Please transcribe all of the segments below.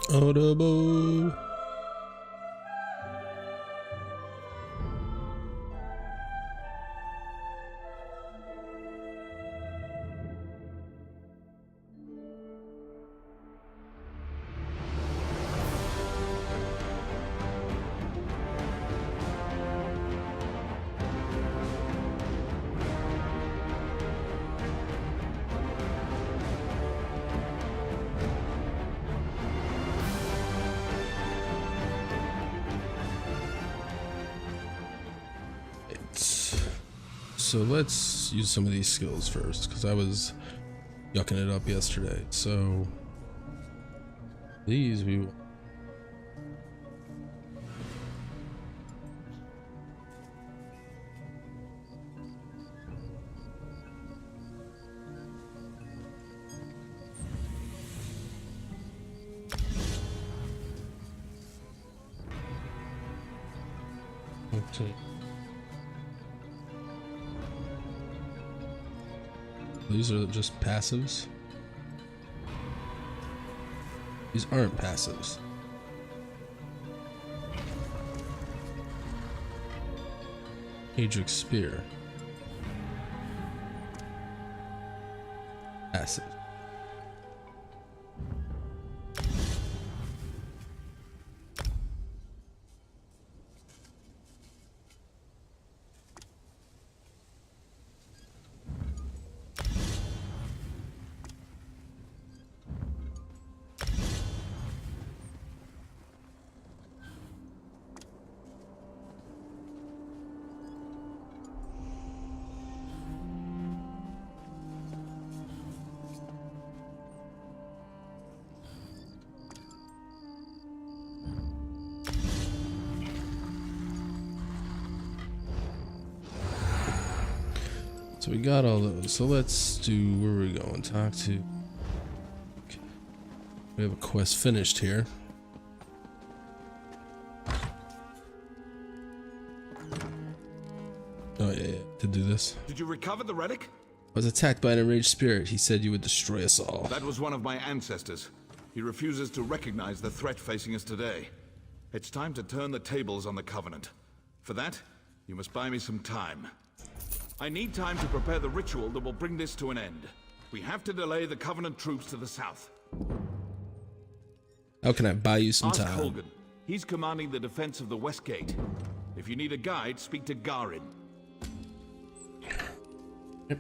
Audible. So let's use some of these skills first, because I was yucking it up yesterday. So these we will. Okay. These are just passives. These aren't passives. Adric Spear. Passive. So we got all those. So let's do, where are we going? Talk to. Okay. We have a quest finished here. Oh yeah, to do this. Did you recover the relic? I was attacked by an enraged spirit. He said you would destroy us all. That was one of my ancestors. He refuses to recognize the threat facing us today. It's time to turn the tables on the Covenant. For that, you must buy me some time. I need time to prepare the ritual that will bring this to an end. We have to delay the Covenant troops to the south. How can I buy you some Ask time? Holgan. He's commanding the defense of the West Gate. If you need a guide, speak to Garin. Yep.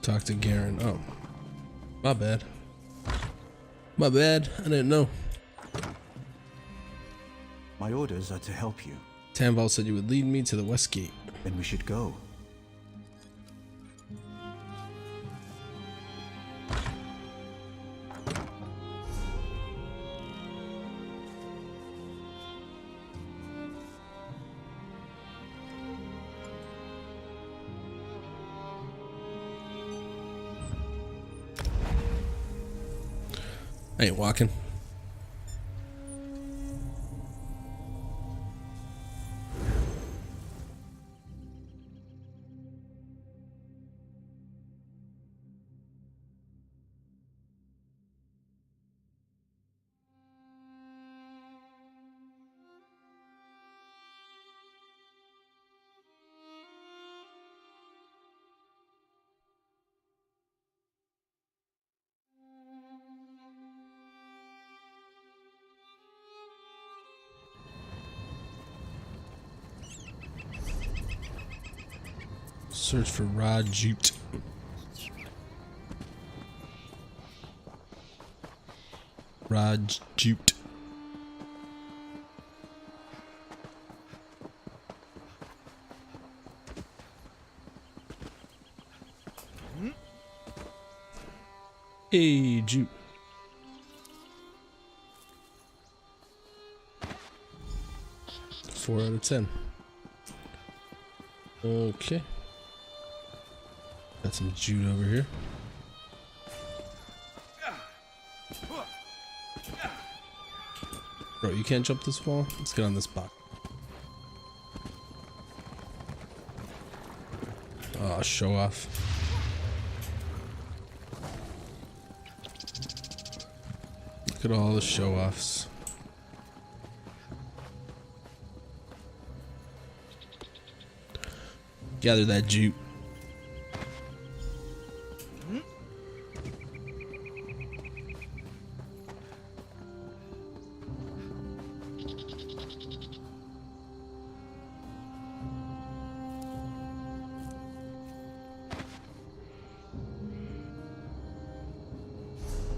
Talk to Garen. Oh, my bad. My bad. I didn't know. My orders are to help you. Tamval said you would lead me to the West Gate. Then we should go. I ain't walking. Search for Rajut. Rajut. Hey, Jute. Four out of 10. Okay. Got some Jute over here. Bro, you can't jump this wall? Let's get on this box. Oh, show off. Look at all the show offs. Gather that jute.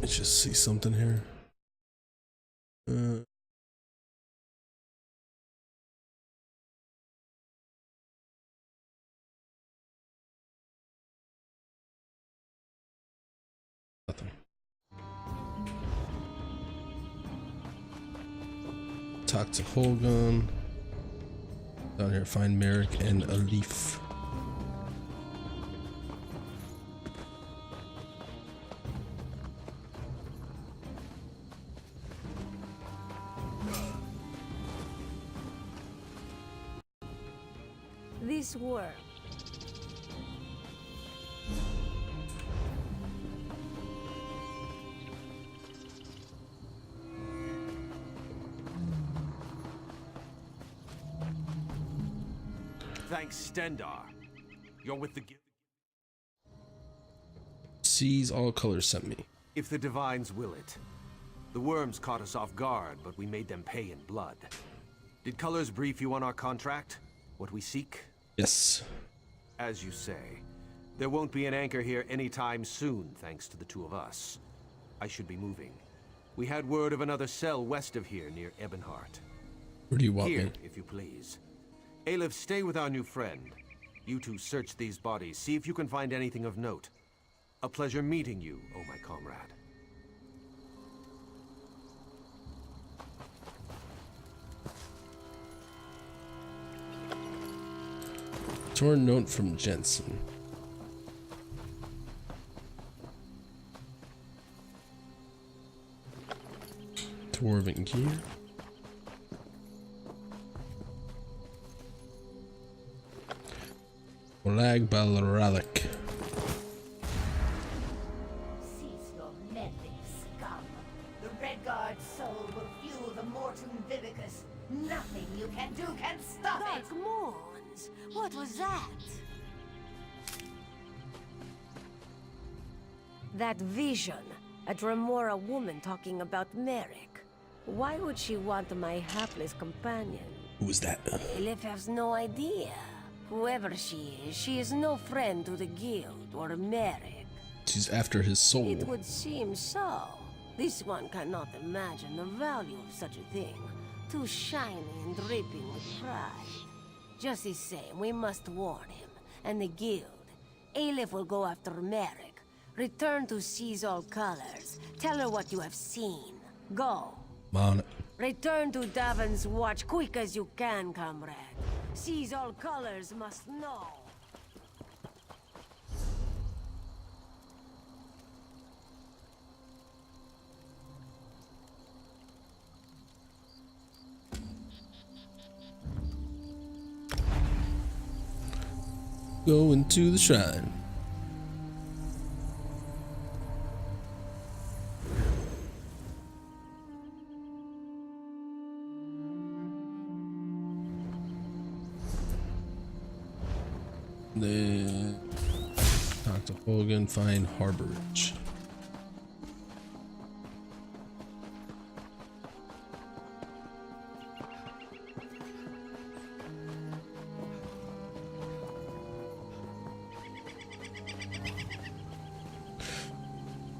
Let's just see something here. Nothing. Talk to Holgun. Down here, find Merrick and a leaf. This worm. Thanks, Stendar. You're with the... Sees all colors sent me. If the Divines will it. The worms caught us off guard, but we made them pay in blood. Did Colors brief you on our contract? What we seek? Yes. As you say, there won't be an anchor here anytime soon, thanks to the two of us. I should be moving. We had word of another cell west of here, near Ebonheart. Where do you want Here, me? if you please. Aleph, stay with our new friend. You two search these bodies, see if you can find anything of note. A pleasure meeting you, oh my comrade. Torn note from Jensen. Dwarven gear. Olag Balaralik. Cease your meddling, scum. The Red Guard's soul will fuel the Mortum Vivicus. Nothing you can do can stop it! Dark Moons! What was that? That vision. A Dremora woman talking about Merrick. Why would she want my hapless companion? Who was that? Elif has no idea. Whoever she is no friend to the guild or Merrick. She's after his soul. It would seem so. This one cannot imagine the value of such a thing. Too shiny and dripping with pride. Just the same, we must warn him. And the guild. Aleph will go after Merrick. Return to Seize All Colors. Tell her what you have seen. Go. I'm on it. Return to Davon's watch quick as you can, comrade. Seize All Colors must know. Going to the shrine. Then talk to Hogan, find Harborage.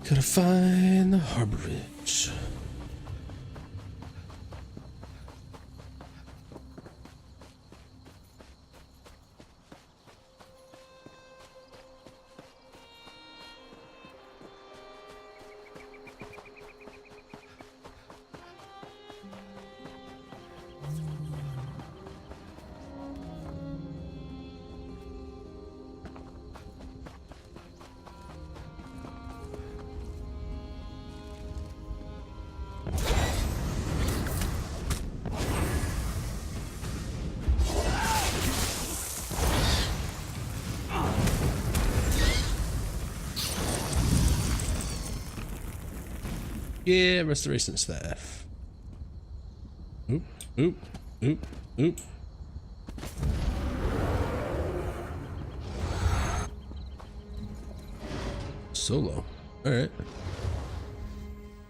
Gotta find the Harborage. Yeah, restoration staff. Oop, oop, oop, oop. Solo. Alright.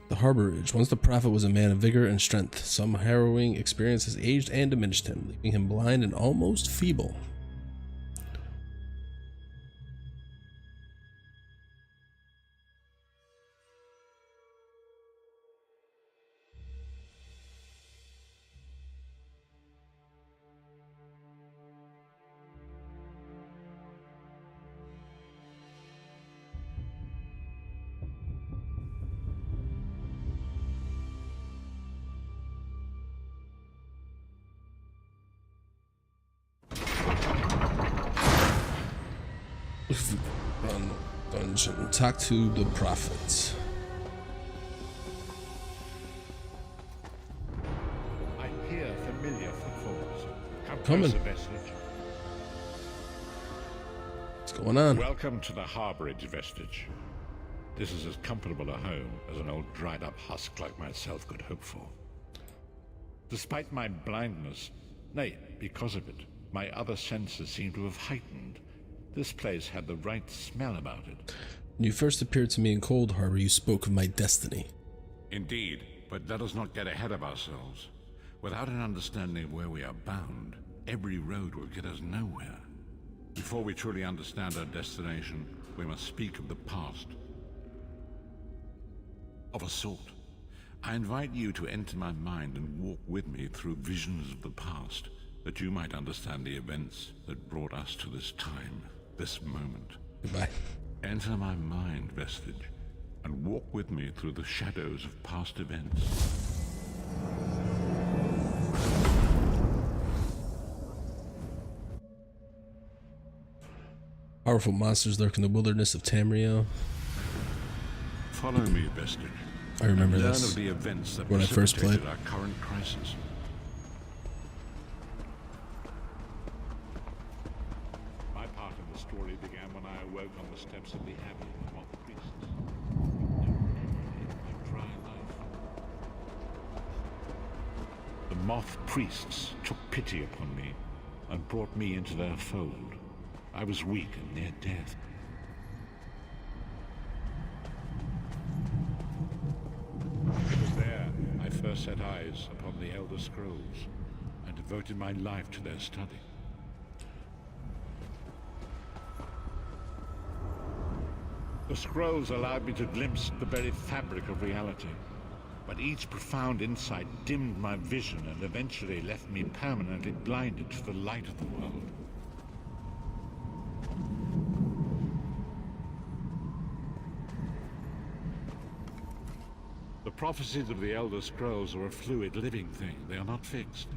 The Harborage. Once the prophet was a man of vigor and strength. Some harrowing experiences aged and diminished him, leaving him blind and almost feeble. Dungeon. Talk to the prophets. I hear familiar footfalls. Coming. Closer, Vestige. What's going on? Welcome to the Harborage, Vestige. This is as comfortable a home as an old dried-up husk like myself could hope for. Despite my blindness, nay, because of it, my other senses seem to have heightened. This place had the right smell about it. When you first appeared to me in Cold Harbor, you spoke of my destiny. Indeed, but let us not get ahead of ourselves. Without an understanding of where we are bound, every road will get us nowhere. Before we truly understand our destination, we must speak of the past. Of a sort. I invite you to enter my mind and walk with me through visions of the past, that you might understand the events that brought us to this time, this moment. Goodbye. Enter my mind, Vestige, and walk with me through the shadows of past events. Powerful monsters lurk in the wilderness of Tamriel. Follow me, Vestige. I remember and learn this of the events that when I first played. our current crisis. My part in the story began when I awoke on the steps of the Abbey of the Moth Priests. My dry life. The Moth Priests took pity upon me and brought me into their fold. I was weak and near death. It was there I first set eyes upon the Elder Scrolls and devoted my life to their study. The scrolls allowed me to glimpse the very fabric of reality, but each profound insight dimmed my vision and eventually left me permanently blinded to the light of the world. The prophecies of the Elder Scrolls are a fluid, living thing. They are not fixed.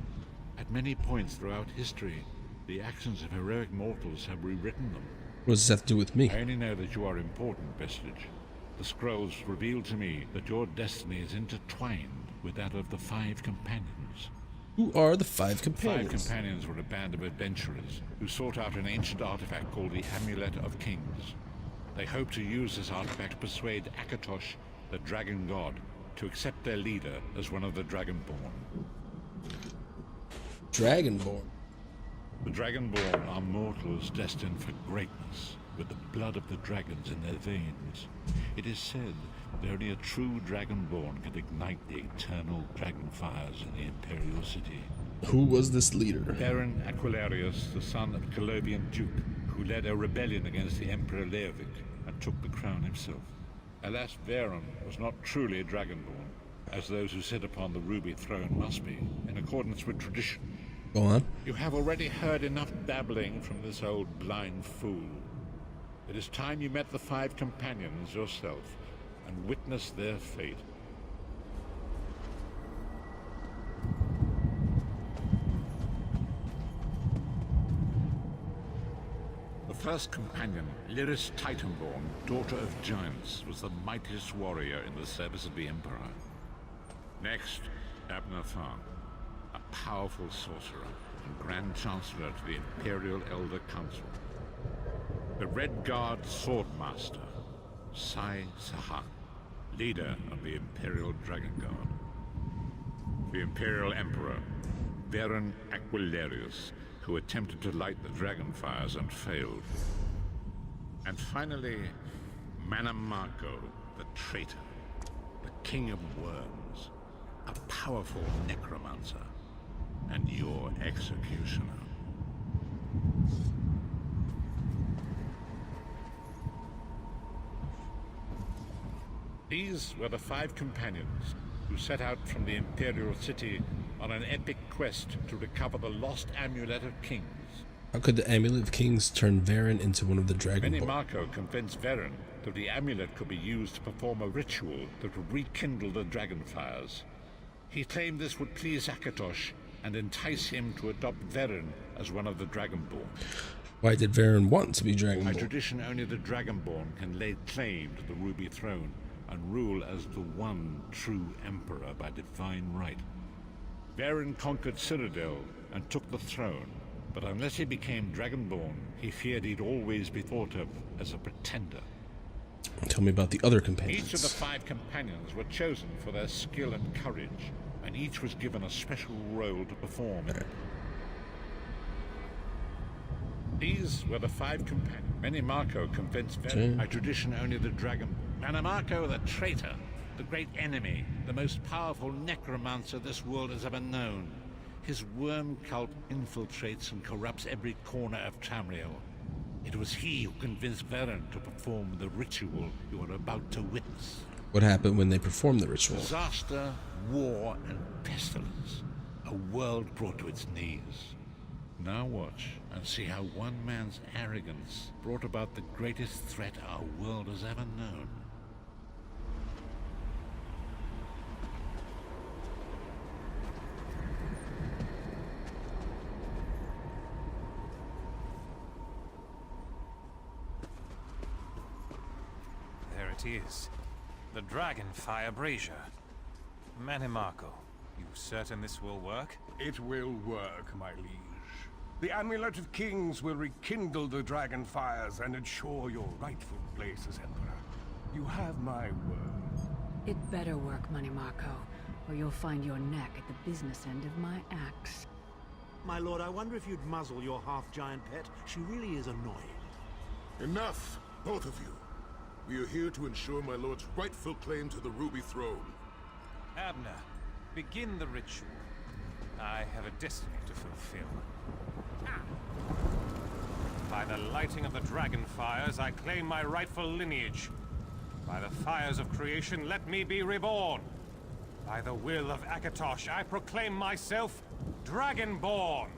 At many points throughout history, the actions of heroic mortals have rewritten them. What does that have to do with me? I only know that you are important, Vestige. The scrolls reveal to me that your destiny is intertwined with that of the Five Companions. Who are the Five The Companions? Five Companions were a band of adventurers who sought out an ancient artifact called the Amulet of Kings. They hoped to use this artifact to persuade Akatosh, the Dragon God, to accept their leader as one of the Dragonborn. Dragonborn. The Dragonborn are mortals destined for greatness, with the blood of the dragons in their veins. It is said that only a true Dragonborn can ignite the eternal dragon fires in the Imperial City. Who was this leader? Baron Aquilarius, the son of a Colovian duke, who led a rebellion against the Emperor Leovic and took the crown himself. Alas, Baron was not truly a Dragonborn, as those who sit upon the ruby throne must be, in accordance with tradition. Go on. You have already heard enough babbling from this old blind fool. It is time you met the Five Companions yourself and witnessed their fate. The first companion, Lyris Titanborn, daughter of giants, was the mightiest warrior in the service of the Emperor. Next, Abner Tharn, a powerful sorcerer and Grand Chancellor to the Imperial Elder Council. The Red Guard Swordmaster, Sai Sahan, leader of the Imperial Dragon Guard. The Imperial Emperor, Varen Aquilarius, who attempted to light the dragon fires and failed. And finally, Mannimarco, the traitor, the King of Worms, a powerful necromancer, and your executioner. These were the 5 companions who set out from the Imperial City on an epic quest to recover the lost Amulet of Kings. How could the Amulet of Kings turn Varen into one of the Dragonborn? Mannimarco convinced Varen that the amulet could be used to perform a ritual that would rekindle the dragon fires. He claimed this would please Akatosh and entice him to adopt Varen as one of the Dragonborn. Why did Varen want to be By Dragonborn? tradition, only the Dragonborn can lay claim to the Ruby Throne and rule as the one true Emperor by divine right. Varen conquered Cyrodiil and took the throne, but unless he became Dragonborn, he feared he'd always be thought of as a pretender. Tell me about the other companions. Each of the 5 companions were chosen for their skill and courage, and each was given a special role to perform. These were the 5 companions. Mannimarco convinced Varen. By tradition, only the dragon. Mannimarco, the traitor, the great enemy, the most powerful necromancer this world has ever known. His worm cult infiltrates and corrupts every corner of Tamriel. It was he who convinced Varen to perform the ritual you are about to witness. What happened when they performed the ritual? Disaster, war, and pestilence. A world brought to its knees. Now watch and see how one man's arrogance brought about the greatest threat our world has ever known. There it is. The Dragonfire Brazier. Mannimarco, you certain this will work? It will work, my liege. The Amulet of Kings will rekindle the dragon fires and ensure your rightful place as Emperor. You have my word. It better work, Mannimarco, or you'll find your neck at the business end of my axe. My lord, I wonder if you'd muzzle your half-giant pet. She really is annoying. Enough, both of you. We are here to ensure my lord's rightful claim to the Ruby Throne. Abner, begin the ritual. I have a destiny to fulfill. By the lighting of the dragon fires, I claim my rightful lineage. By the fires of creation, let me be reborn. By the will of Akatosh, I proclaim myself Dragonborn.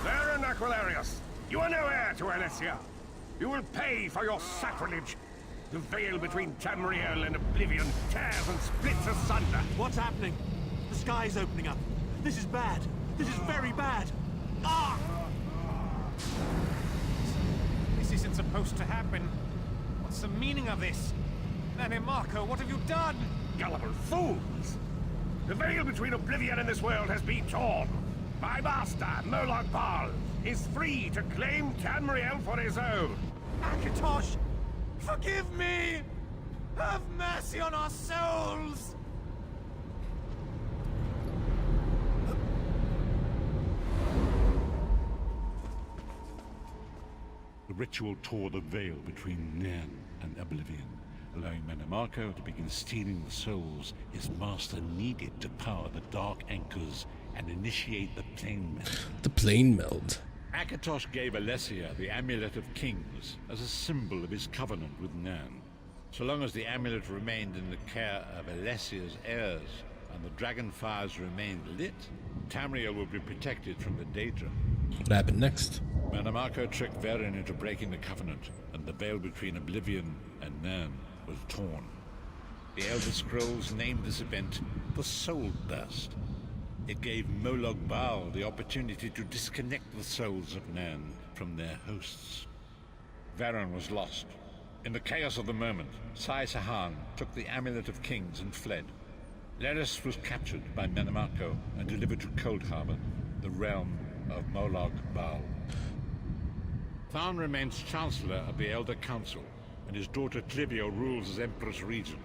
Varen Aquilarius, you are no heir to Alessia. You will pay for your sacrilege. The veil between Tamriel and Oblivion tears and splits asunder. What's happening? The sky's opening up. This is bad. This is very bad. Ah! This isn't supposed to happen. What's the meaning of this? Mannimarco, what have you done? Gullible fools! The veil between Oblivion and this world has been torn. My master, Molag Bal, is free to claim Tamriel for his own. Akatosh, forgive me! Have mercy on our souls! The ritual tore the veil between Nairn and Oblivion, allowing Mannimarco to begin stealing the souls his master needed to power the Dark Anchors and initiate the Plane Meld. The Plane Meld. Akatosh gave Alessia the Amulet of Kings as a symbol of his covenant with Nairn. So long as the amulet remained in the care of Alessia's heirs and the dragon fires remained lit, Tamriel would be protected from the Daedra. What happened next? Mannimarco tricked Varen into breaking the covenant, and the veil between Oblivion and Nairn was torn. The Elder Scrolls named this event the Soul Burst. It gave Molag Bal the opportunity to disconnect the souls of Nairn from their hosts. Varen was lost. In the chaos of the moment, Sai Sahan took the Amulet of Kings and fled. Leris was captured by Mannimarco and delivered to Cold Harbor, the realm of Molag Bal. Tharn remains Chancellor of the Elder Council, and his daughter Clivio rules as Empress Regent.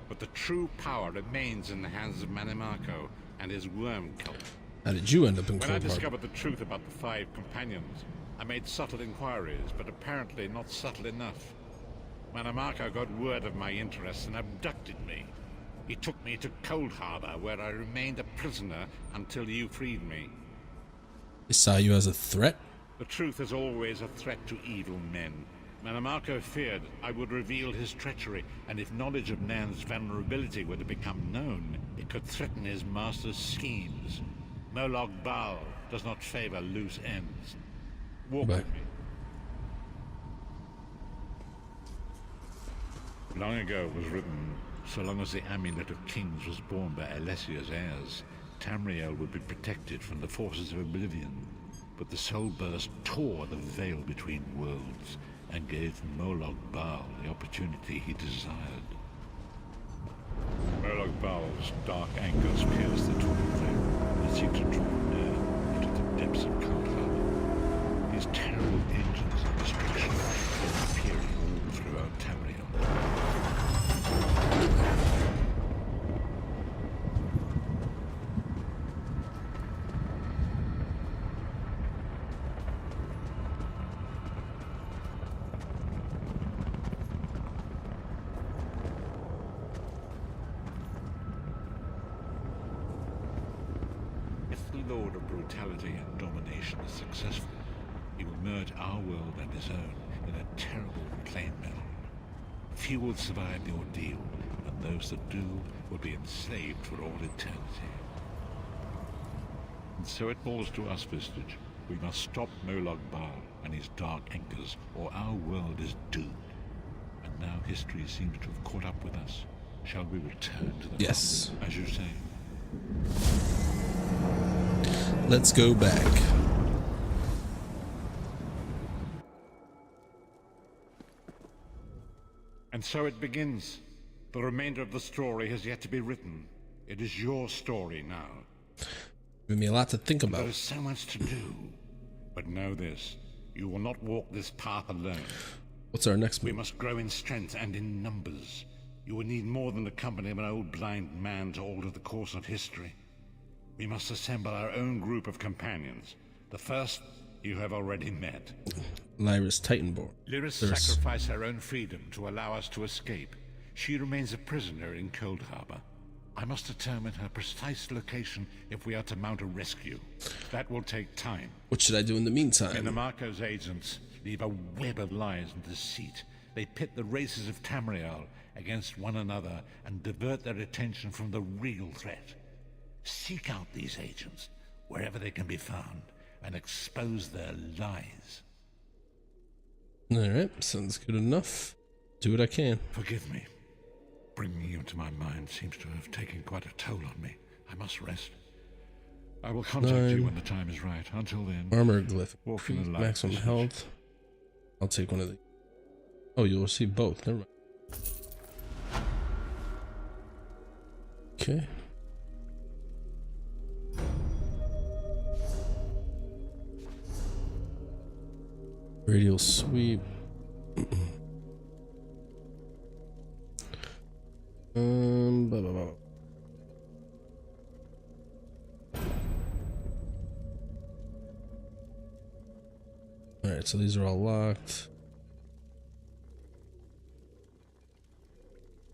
But the true power remains in the hands of Manimarco and his worm cult. How did you end up in When Cold I Harbor? discovered the truth about the 5 companions, I made subtle inquiries, but apparently not subtle enough. Manimarco got word of my interests and abducted me. He took me to Cold Harbor, where I remained a prisoner until you freed me. They saw you as a threat? The truth is always a threat to evil men. Manimarco feared I would reveal his treachery, and if knowledge of Nan's vulnerability were to become known, it could threaten his master's schemes. Molag Bal does not favor loose ends. Walk with me. Long ago was written, so long as the Amulet of Kings was borne by Alessia's heirs, Tamriel would be protected from the forces of oblivion. But the Soul Burst tore the veil between worlds and gave Molag Bal the opportunity he desired. Molag Bal's dark anchors pierce the twin veil and seek to draw near into the depths of Cold Harbor. His terrible engines of destruction are appearing all throughout Tamriel. If the Lord of Brutality and Domination is successful, he will merge our world and his own in a terrible flame meld. Few will survive the ordeal, and those that do will be enslaved for all eternity. And so it falls to us, Vestige. We must stop Molag Bal and his dark anchors, or our world is doomed. And now history seems to have caught up with us. Shall we return to the Yes. as you say? Let's go back. And so it begins. The remainder of the story has yet to be written. It is your story now. Giving me a lot to think There about. is so much to do. But know this, you will not walk this path alone. What's our next We move? must grow in strength and in numbers. You will need more than the company of an old blind man to alter the course of history. We must assemble our own group of companions. The first you have already met. Lyris Titanborn. Lyris There's- sacrificed her own freedom to allow us to escape. She remains a prisoner in Cold Harbor. I must determine her precise location if we are to mount a rescue. That will take time. What should I do in the meantime? Manimarco's agents leave a web of lies and deceit. They pit the races of Tamriel against one another and divert their attention from the real threat. Seek out these agents, wherever they can be found, and expose their lies. Alright, sounds good enough. Do what I can. Forgive me. Bringing you to my mind seems to have taken quite a toll on me. I must rest. I will contact you when the time is right. Until then, Armor glyph. walk in the light. Maximum health. I'll take one of these. Oh, you'll receive both. Never mind. Okay. Radial sweep. Blah, blah, blah. Alright, so these are all locked.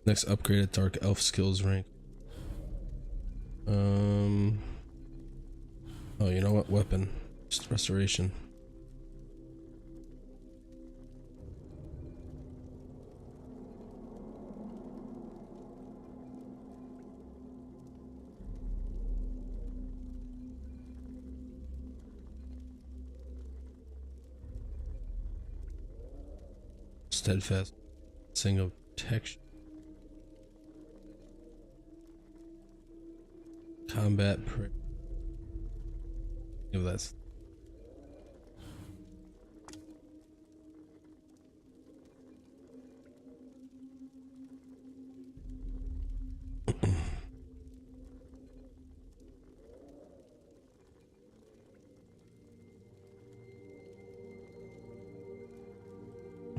Next upgraded Dark Elf skills rank. Oh, you know what? Weapon. Just restoration. Steadfast. Sing of protection. Combat prayer. Oh, that's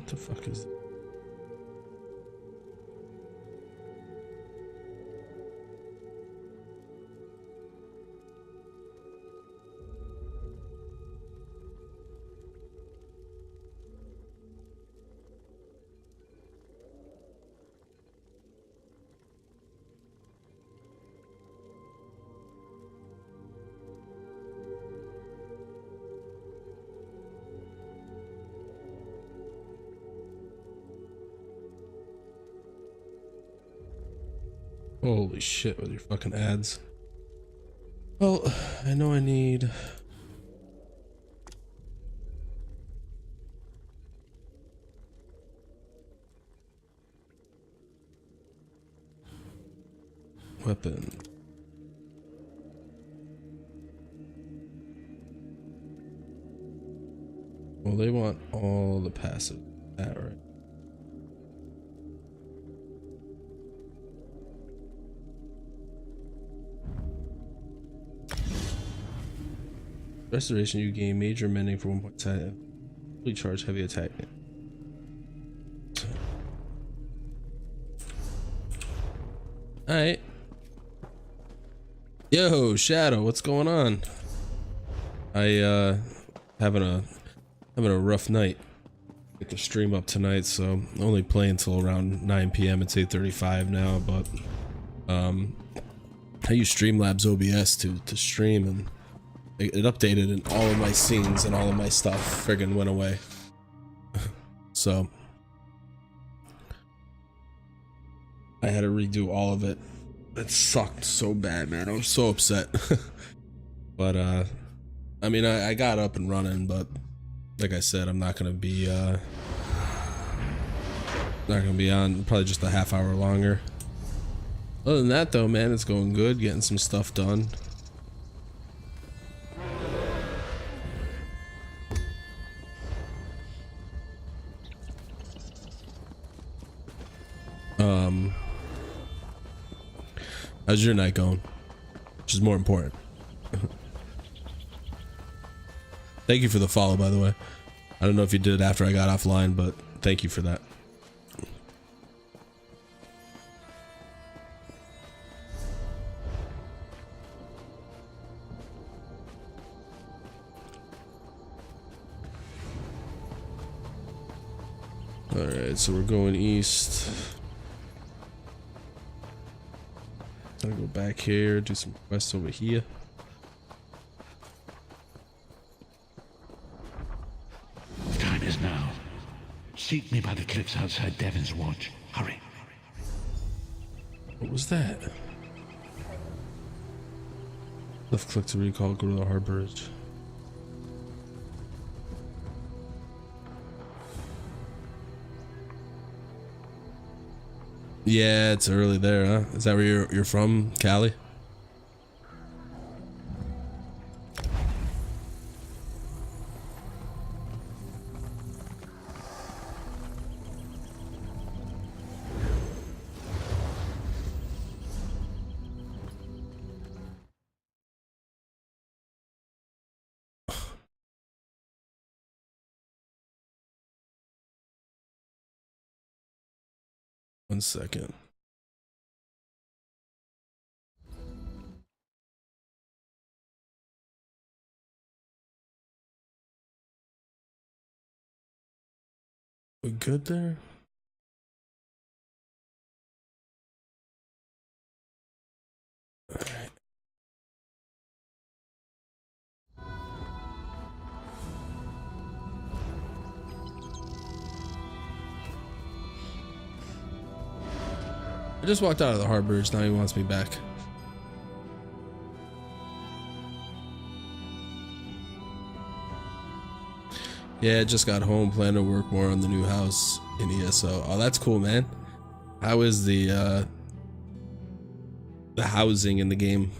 What the fuck is that? Holy shit with your fucking ads. Well, I know I need... weapon. Well, they want all the passive. That right. Restoration, you gain major mending for 1.7. Fully charge heavy attack. Alright. Yo, Shadow, what's going on? I having a rough night. Get the stream up tonight, so I'm only playing until around 9 p.m. It's 8:35 now, but I use Streamlabs OBS to stream, and it updated, and all of my scenes and all of my stuff friggin' went away. So I had to redo all of it. It sucked so bad, man. I was so upset. But I mean, I got up and running, but like I said, I'm not gonna be on probably just a half hour longer. Other than that though, man, it's going good, getting some stuff done. How's your night going? Which is more important. Thank you for the follow, by the way. I don't know if you did it after I got offline, but thank you for that. Alright, so we're going east. Gotta go back here, do some quests over here. The time is now. Seat me by the cliffs outside Devon's watch. Hurry. What was that? Left click to recall, go to the harborage. Yeah, it's early there, huh? Is that where you're from, Cali? One second. We good there? All right. I just walked out of the harborage, now he wants me back. Yeah, just got home, plan to work more on the new house in ESO. Oh, that's cool, man. How is the housing in the game?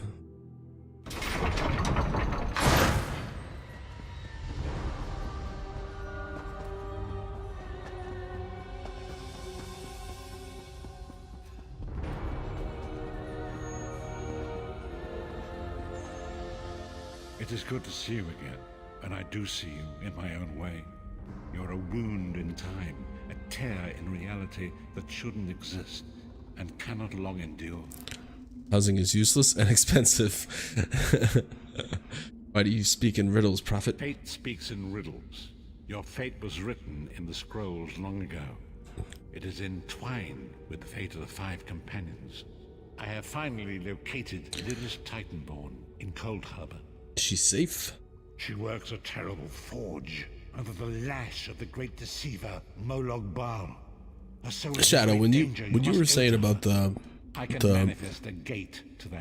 It is good to see you again, and I do see you in my own way. You're a wound in time, a tear in reality that shouldn't exist and cannot long endure. Housing is useless and expensive. Why do you speak in riddles, Prophet? Fate speaks in riddles. Your fate was written in the scrolls long ago. It is entwined with the fate of the 5 companions. I have finally located Lyrus Titanborn in Cold Harbor. Is she safe? She works a terrible forge under the lash of the great deceiver Molog Baal. Shadow, when you were saying about the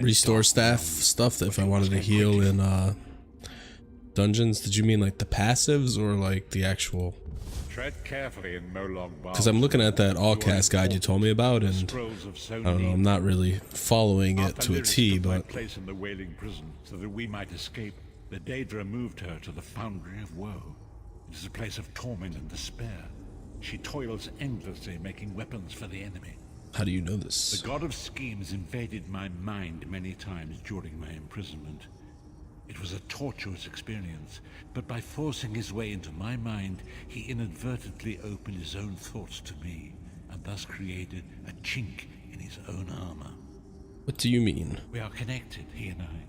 restore staff stuff, that if I wanted to heal in dungeons, did you mean like the passives or like the actual? Tread carefully in Molog Baal. Because I'm looking at that all cast guide you told me about, and I don't know, I'm not really following it to a T, but place in the Wailing Prison so that we might escape. The Daedra moved her to the Foundry of Woe. It is a place of torment and despair. She toils endlessly making weapons for the enemy. How do you know this? The god of schemes invaded my mind many times during my imprisonment. It was a tortuous experience, but by forcing his way into my mind, he inadvertently opened his own thoughts to me, and thus created a chink in his own armor. What do you mean? We are connected, he and I.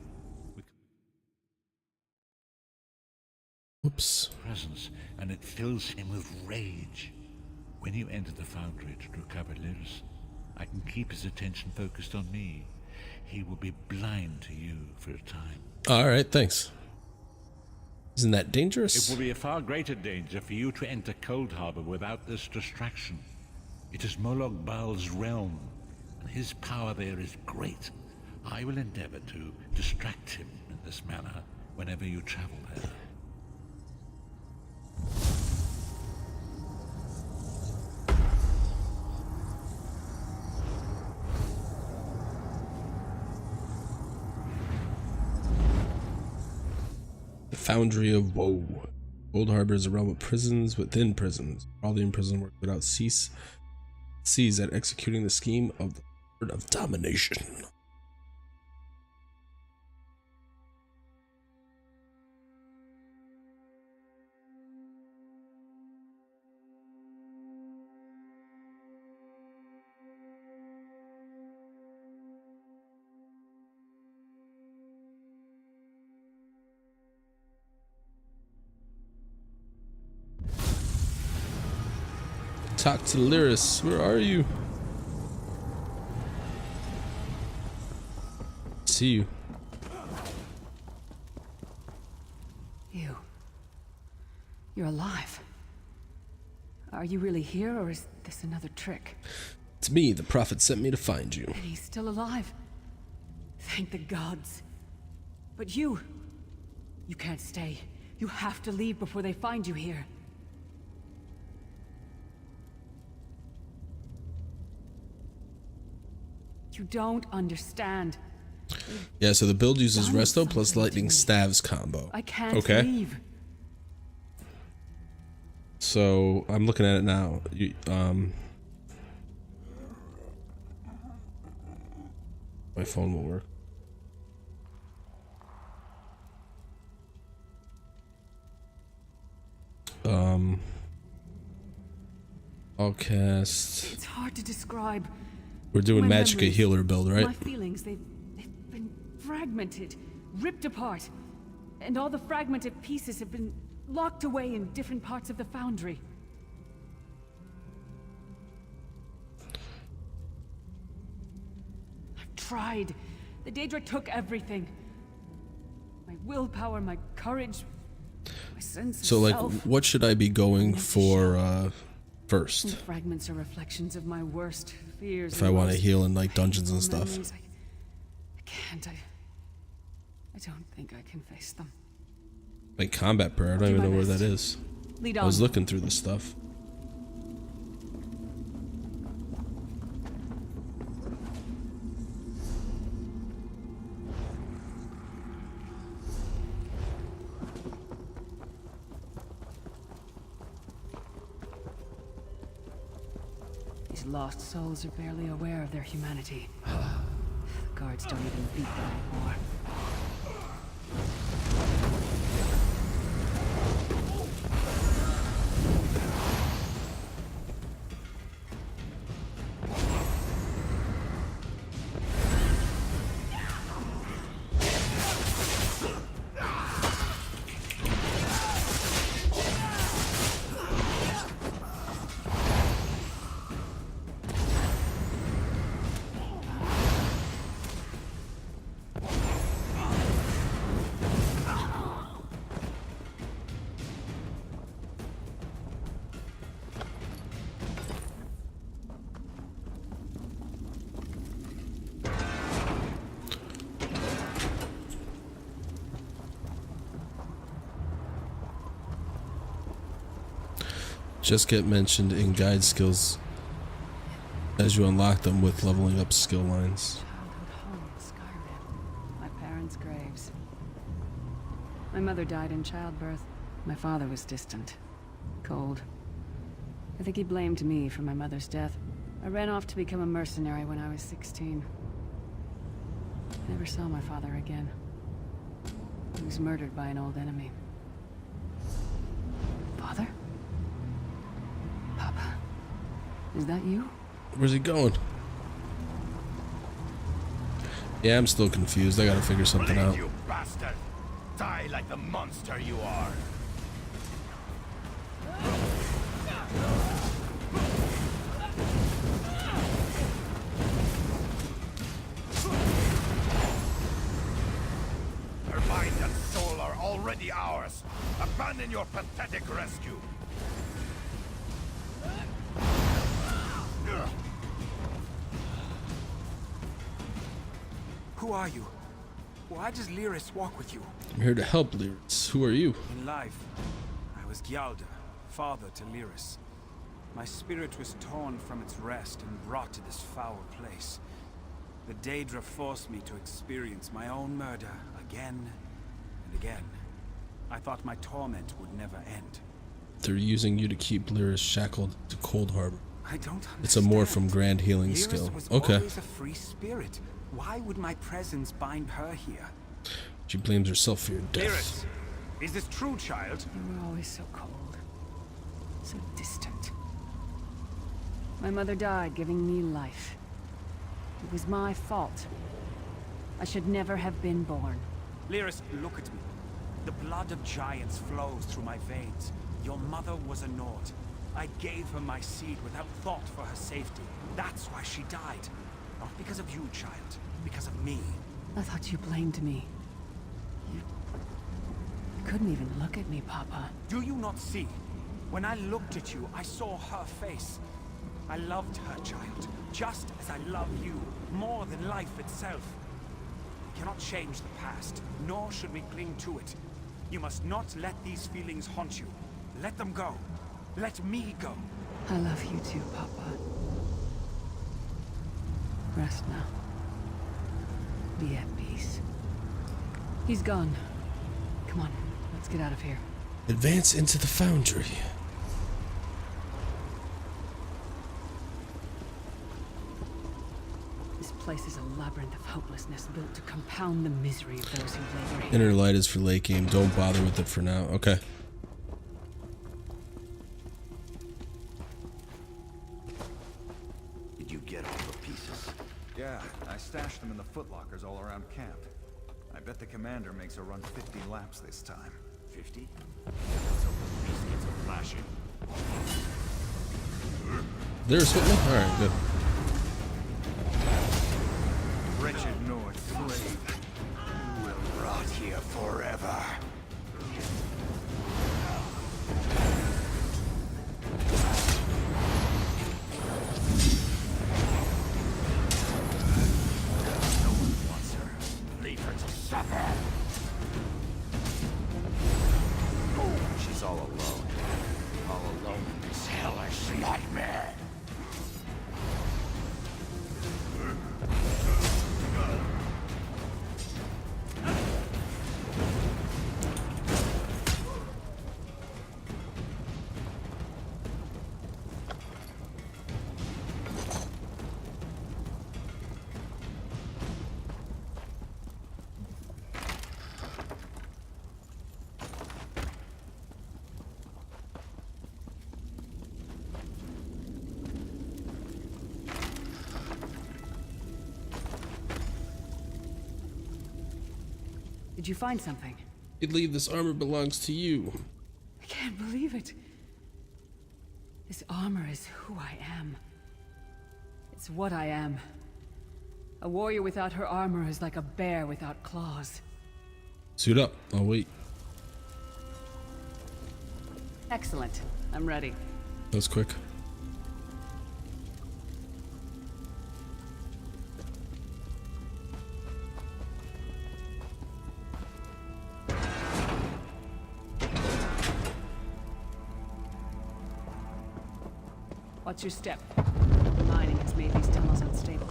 Oops. Presence, and it fills him with rage. When you enter the Foundry to recover Lyrus, I can keep his attention focused on me. He will be blind to you for a time. Alright, thanks. Isn't that dangerous? It will be a far greater danger for you to enter Cold Harbor without this distraction. It is Molog Baal's realm, and his power there is great. I will endeavor to distract him in this manner whenever you travel there. Foundry of Woe. Cold Harbor is a realm of prisons within prisons. All the imprisoned work without cease at executing the scheme of the Lord of Domination. Talk to Lyrus. Where are you? See you. You're alive. Are you really here, or is this another trick? It's me. The Prophet sent me to find you. And he's still alive. Thank the gods. But you can't stay. You have to leave before they find you here. You don't understand. Yeah, so the build uses Resto plus Lightning Staves combo. I can't leave. So I'm looking at it now. My phone will work. I'll cast. It's hard to describe. We're doing Magicka healer build, right? My feelings, they've been fragmented, ripped apart, and all the fragmented pieces have been locked away in different parts of the Foundry. I've tried. The Daedra took everything. My willpower, my courage, my sense of self. What should I be going for first? The fragments are reflections of my worst fears. If I want to heal in like dungeons and stuff. I can't. I don't think I can face them. Like combat prayer, I don't even know where that is. Lead on. I was looking through the stuff. These lost souls are barely aware of their humanity. The guards don't even beat them anymore. just get mentioned in guide skills as you unlock them with leveling up skill lines. Childhood home, Skyrim. My parents' graves. My mother died in childbirth. My father was distant. Cold. I think he blamed me for my mother's death. I ran off to become a mercenary when I was 16. I never saw my father again. He was murdered by an old enemy. Father? Papa? Is that you? Where's he going? Yeah, I'm still confused. I gotta figure something out. You bastard! Die like the monster you are! Her mind and soul are already ours. Abandon your pathetic rescue. Who are you? Why does Lyris walk with you? I'm here to help, Lyris. Who are you? In life, I was Gyalda, father to Lyris. My spirit was torn from its rest and brought to this foul place. The Daedra forced me to experience my own murder again and again. I thought my torment would never end. They're using you to keep Lyris shackled to Cold Harbor. I don't understand. It's a more from Grand Healing Lyris skill. was Okay. always a free spirit. Why would my presence bind her here? She blames herself for your death. Lyris, is this true, child? You were always so cold. So distant. My mother died giving me life. It was my fault. I should never have been born. Lyris, look at me. The blood of giants flows through my veins. Your mother was a Nord. I gave her my seed without thought for her safety. That's why she died. Not because of you, child. Because of me. I thought you blamed me. You couldn't even look at me, Papa. Do you not see? When I looked at you, I saw her face. I loved her, child. Just as I love you. More than life itself. We cannot change the past. Nor should we cling to it. You must not let these feelings haunt you. Let them go. Let me go. I love you too, Papa. Rest now. Be at peace. He's gone. Come on, let's get out of here. Advance into the foundry. This place is a labyrinth of hopelessness built to compound the misery of those who labor here. Inner light is for late game. Don't bother with it for now. Okay. Did you get all the pieces? Yeah, I stashed them in the footlockers all around camp. I bet the commander makes her run 50 laps this time. 50? There's with me? Alright, good. Wretched Nord slave. You will rot here forever. No one wants her. Leave her to suffer. She's all alone. All alone in this hellish nightmare. Did you find something? You leave this armor belongs to you. I can't believe it. This armor is who I am. It's what I am. A warrior without her armor is like a bear without claws. Suit up. I'll wait. Excellent. I'm ready. That was quick. Watch your step. The mining has made these tunnels unstable.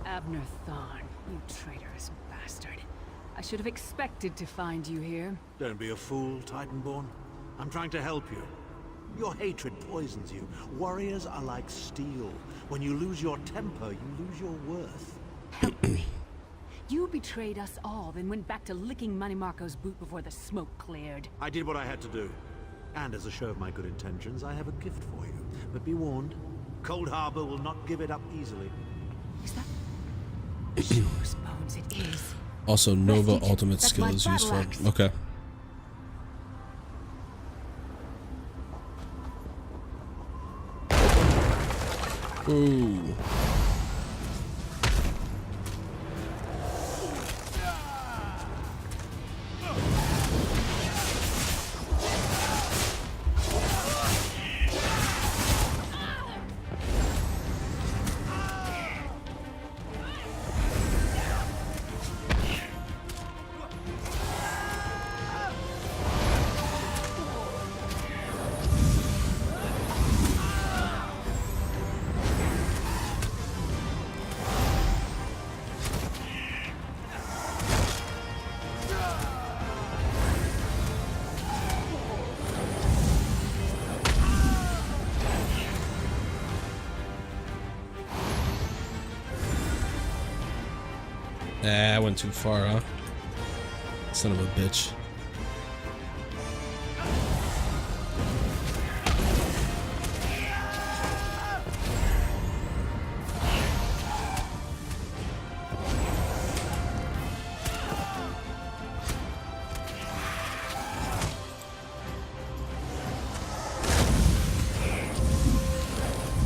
Abner Thorn, you traitorous bastard. I should have expected to find you here. Don't be a fool, Titanborn. I'm trying to help you. Your hatred poisons you. Warriors are like steel. When you lose your temper, you lose your worth. Help me. You betrayed us all, then went back to licking Manny Marco's boot before the smoke cleared. I did what I had to do. And as a show of my good intentions, I have a gift for you. But be warned, Cold Harbor will not give it up easily. Is that... Sure as bones it is. Also, Nova Prestige. ultimate That's skill my is battle useful. axe. Okay. Ooh. I went too far, huh? Son of a bitch.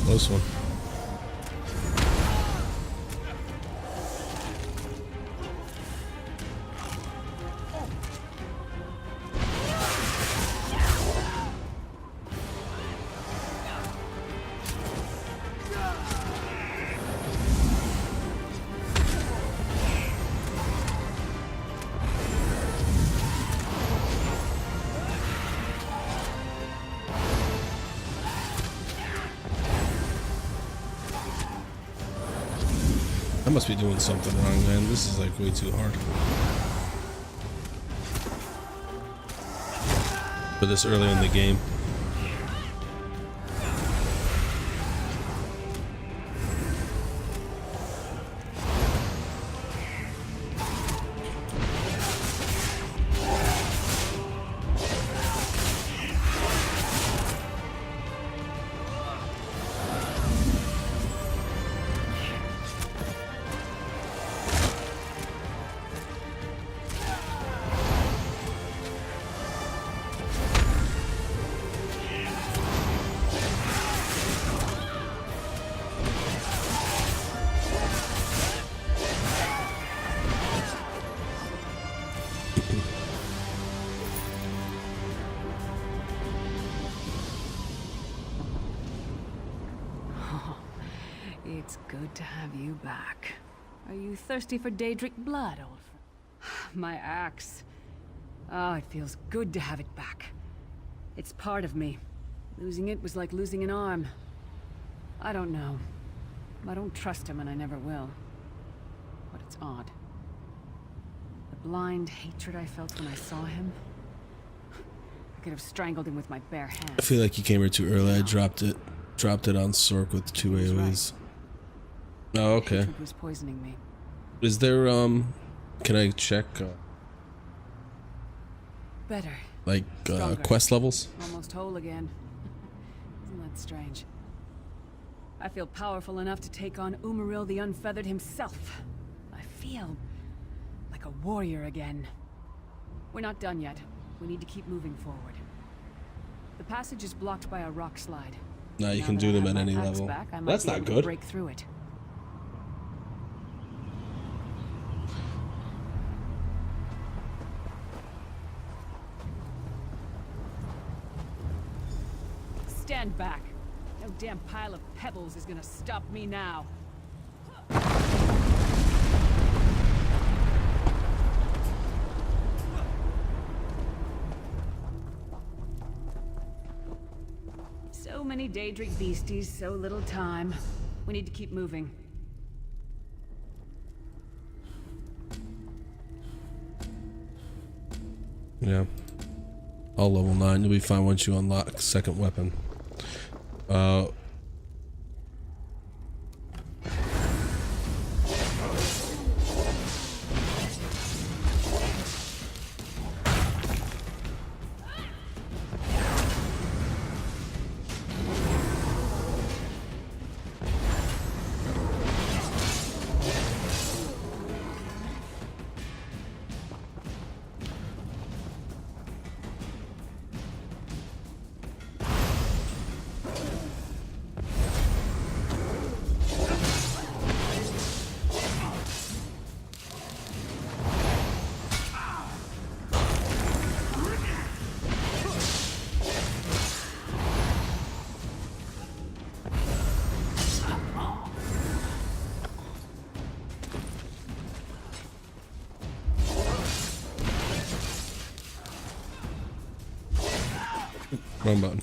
Close one. I must be doing something wrong, man. This is like way too hard. For this early in the game. It's good to have you back. Are you thirsty for Daedric blood, old friend? My axe. Oh, it feels good to have it back. It's part of me. Losing it was like losing an arm. I don't know. I don't trust him and I never will. But it's odd. The blind hatred I felt when I saw him. I could have strangled him with my bare hands. I feel like you came here too early. I dropped it on Sork with 2 AoEs. Oh, okay. Hatred was poisoning me. Is there Can I check Better. like quest levels? Almost whole again. Isn't that strange? I feel powerful enough to take on Umaril the Unfeathered himself. I feel like a warrior again. We're not done yet. We need to keep moving forward. The passage is blocked by a rock slide. No, you Now can that do I them have at my any axe level. back, I might That's be not able to good. break through it. Stand back. No damn pile of pebbles is gonna stop me now. So many Daedric beasties, so little time. We need to keep moving. Yeah. All level 9. You'll be fine once you unlock second weapon. Wrong button.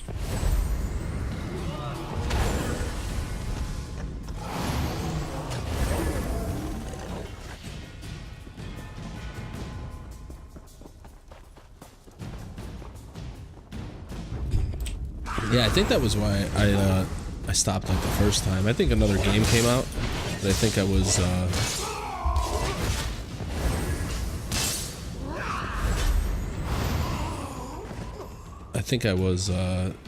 Yeah, I think that was why I stopped like the first time. I think another game came out, but I think I was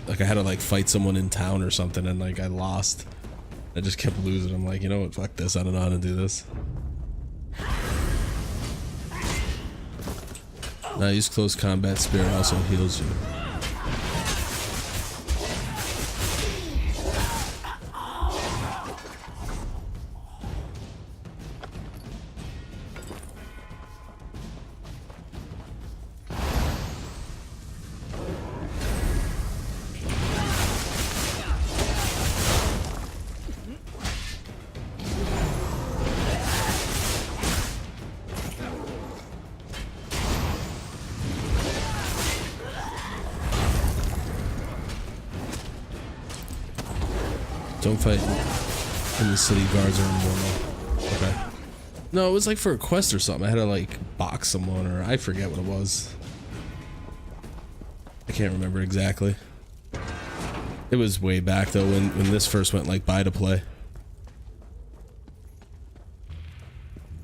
like I had to like fight someone in town or something, and like I lost. I just kept losing. I'm like, you know what, fuck this, I don't know how to do this. Now use close combat. Spirit also heals you. Don't fight in the city guards or anymore. Okay. No, it was like for a quest or something. I had to like box someone, or I forget what it was. I can't remember exactly. It was way back though when this first went like buy to play.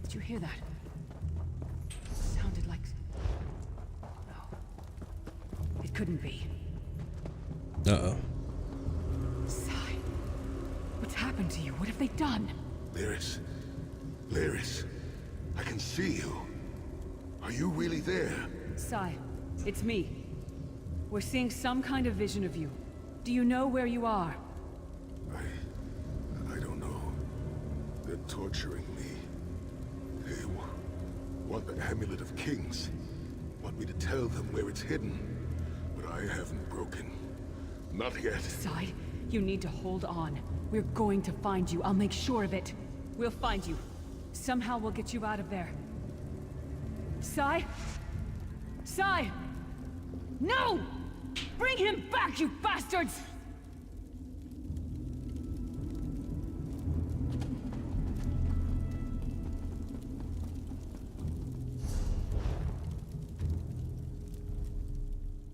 Did you hear that? Sounded like... No. It couldn't be. Uh-oh. What's happened to you? What have they done? Lyris. Lyris. I can see you. Are you really there? Sai, it's me. We're seeing some kind of vision of you. Do you know where you are? I don't know. They're torturing me. They want the Amulet of Kings. Want me to tell them where it's hidden. But I haven't broken. Not yet. Sai, you need to hold on. We're going to find you. I'll make sure of it. We'll find you. Somehow we'll get you out of there. Sai? Sai! No! Bring him back, you bastards!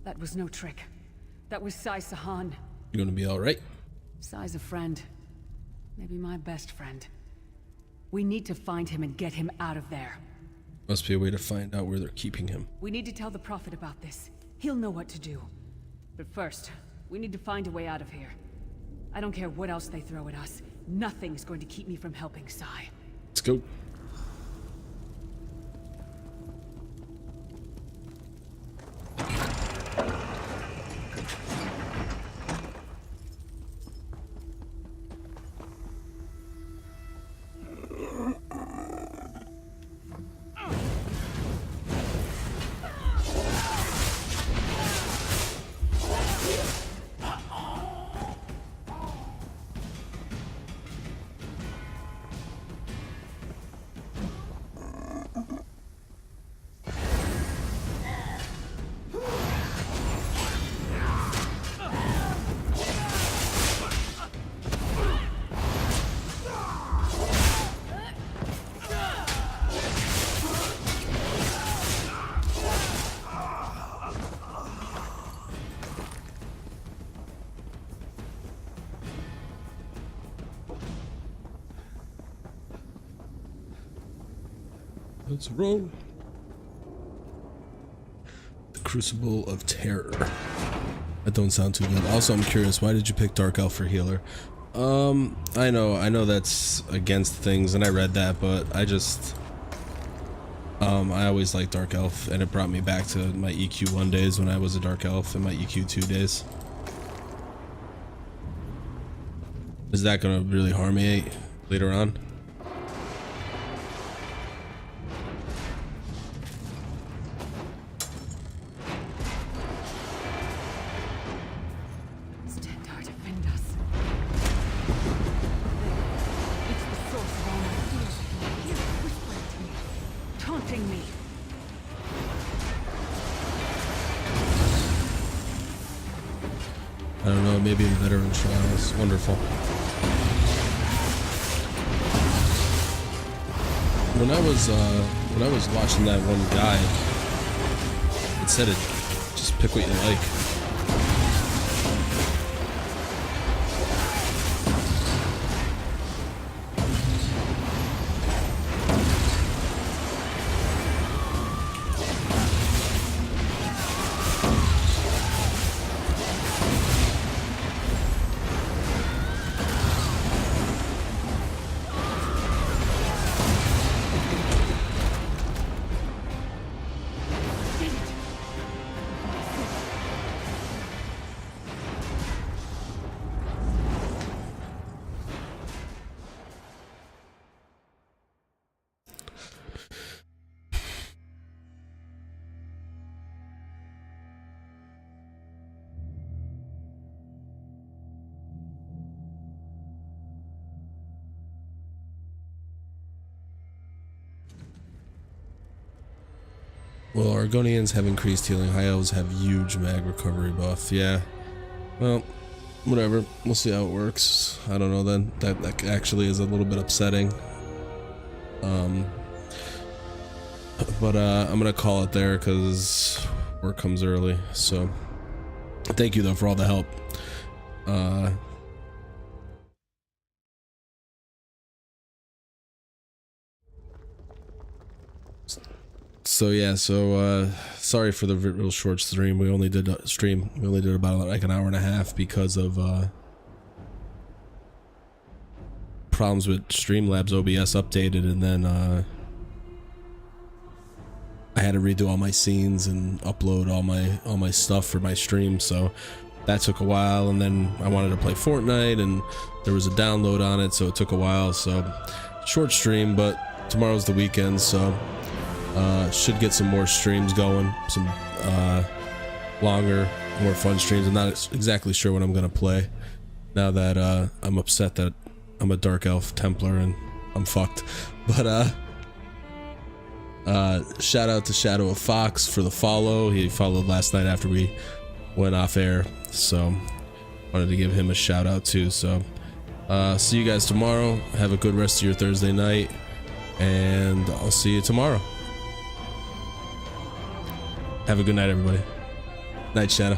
That was no trick. That was Sai Sahan. You gonna be alright? Sai's a friend. Maybe my best friend. We need to find him and get him out of there. Must be a way to find out where they're keeping him. We need to tell the Prophet about this. He'll know what to do. But first, we need to find a way out of here. I don't care what else they throw at us. Nothing's going to keep me from helping Sai. Let's go. Let's roll. The Crucible of Terror. That don't sound too good. Also, I'm curious, why did you pick Dark Elf for healer? I know that's against things, and I read that, but I just, I always liked Dark Elf, and it brought me back to my EQ1 days when I was a Dark Elf and my EQ2 days. Is that gonna really harm me later on? I don't know, maybe in veteran trials. Wonderful. When I was watching that one guide, it said it just pick what you like. Well, Argonians have increased healing. High elves have huge mag recovery buff. Yeah. Well, whatever. We'll see how it works. I don't know then. That actually is a little bit upsetting. But I'm gonna call it there because work comes early. So thank you though for all the help. So yeah, sorry for the real short stream. We only did about like an hour and a half because of problems with Streamlabs OBS updated, and then I had to redo all my scenes and upload all my stuff for my stream, so that took a while. And then I wanted to play Fortnite, and there was a download on it, so it took a while. So short stream, but tomorrow's the weekend, so should get some more streams going, some longer, more fun streams. I'm not exactly sure what I'm gonna play now that I'm upset that I'm a Dark Elf Templar and I'm fucked. But shout out to Shadow of Fox for the follow. He followed last night after we went off air, so wanted to give him a shout out too. So see you guys tomorrow. Have a good rest of your Thursday night, and I'll see you tomorrow. Have a good night, everybody. Night, Shadow.